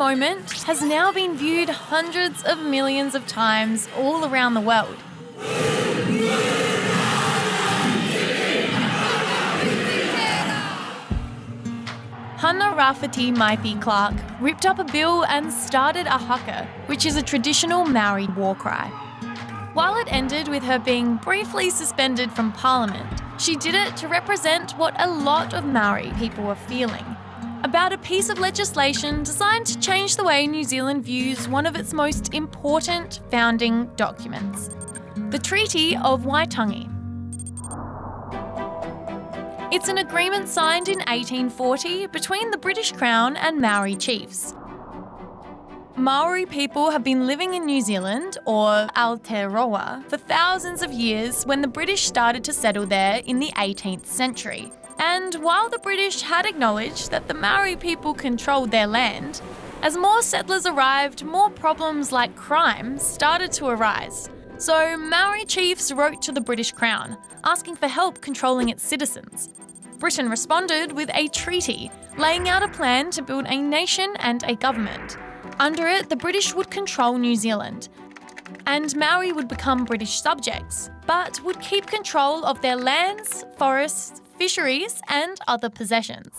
moment has now been viewed hundreds of millions of times all around the world. Hana-Rāwhiti Maipi-Clarke ripped up a bill and started a haka, which is a traditional Maori war cry. While it ended with her being briefly suspended from Parliament, she did it to represent what a lot of Maori people were feeling about a piece of legislation designed to change the way New Zealand views one of its most important founding documents, the Treaty of Waitangi. It's an agreement signed in 1840 between the British Crown and Maori chiefs. Maori people have been living in New Zealand, or Aotearoa, for thousands of years when the British started to settle there in the 18th century. And while the British had acknowledged that the Maori people controlled their land, as more settlers arrived, more problems like crime started to arise. So Maori chiefs wrote to the British Crown, asking for help controlling its citizens. Britain responded with a treaty, laying out a plan to build a nation and a government. Under it, the British would control New Zealand, and Maori would become British subjects, but would keep control of their lands, forests, fisheries, and other possessions.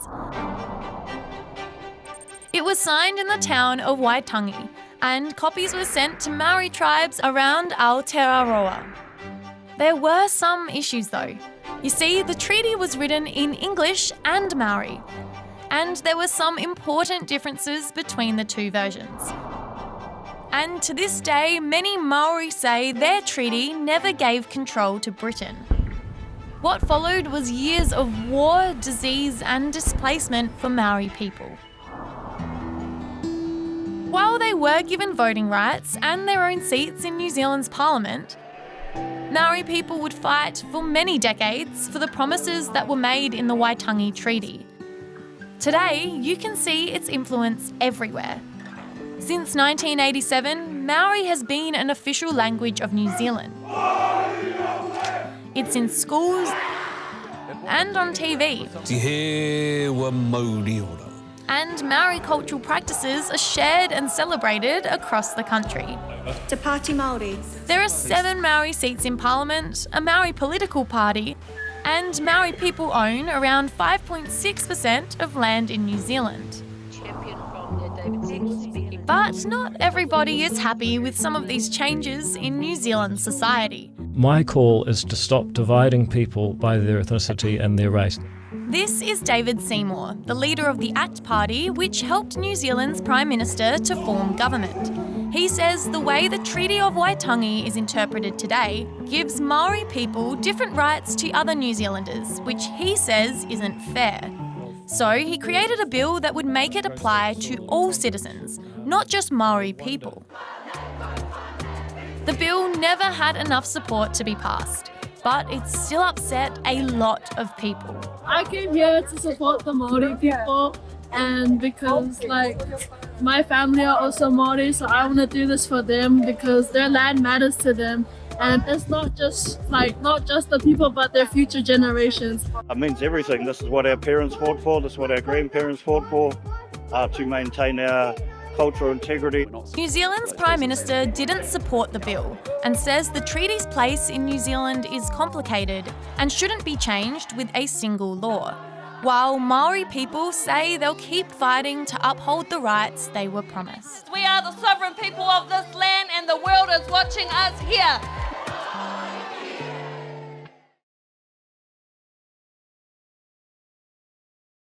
It was signed in the town of Waitangi, and copies were sent to Maori tribes around Aotearoa. There were some issues though. You see, the treaty was written in English and Maori, and there were some important differences between the two versions. And to this day, many Maori say their treaty never gave control to Britain. What followed was years of war, disease, and displacement for Maori people. While they were given voting rights and their own seats in New Zealand's parliament, Maori people would fight for many decades for the promises that were made in the Waitangi Treaty. Today, you can see its influence everywhere. Since 1987, Maori has been an official language of New Zealand. It's in schools and on TV. And Maori cultural practices are shared and celebrated across the country. Te Pāti Māori. There are 7 Maori seats in Parliament, a Maori political party, and Maori people own around 5.6% of land in New Zealand. But not everybody is happy with some of these changes in New Zealand society. My call is to stop dividing people by their ethnicity and their race. This is David Seymour, the leader of the ACT Party, which helped New Zealand's Prime Minister to form government. He says the way the Treaty of Waitangi is interpreted today gives Maori people different rights to other New Zealanders, which he says isn't fair. So he created a bill that would make it apply to all citizens, not just Maori people. The bill never had enough support to be passed, but it still upset a lot of people. I came here to support the Maori people, and because my family are also Maori, so I want to do this for them because their land matters to them. And it's not just the people, but their future generations. It means everything. This is what our parents fought for, this is what our grandparents fought for, to maintain our cultural integrity. New Zealand's Prime Minister didn't support the bill and says the treaty's place in New Zealand is complicated and shouldn't be changed with a single law, while Maori people say they'll keep fighting to uphold the rights they were promised. We are the sovereign people of this land and the world is watching us here.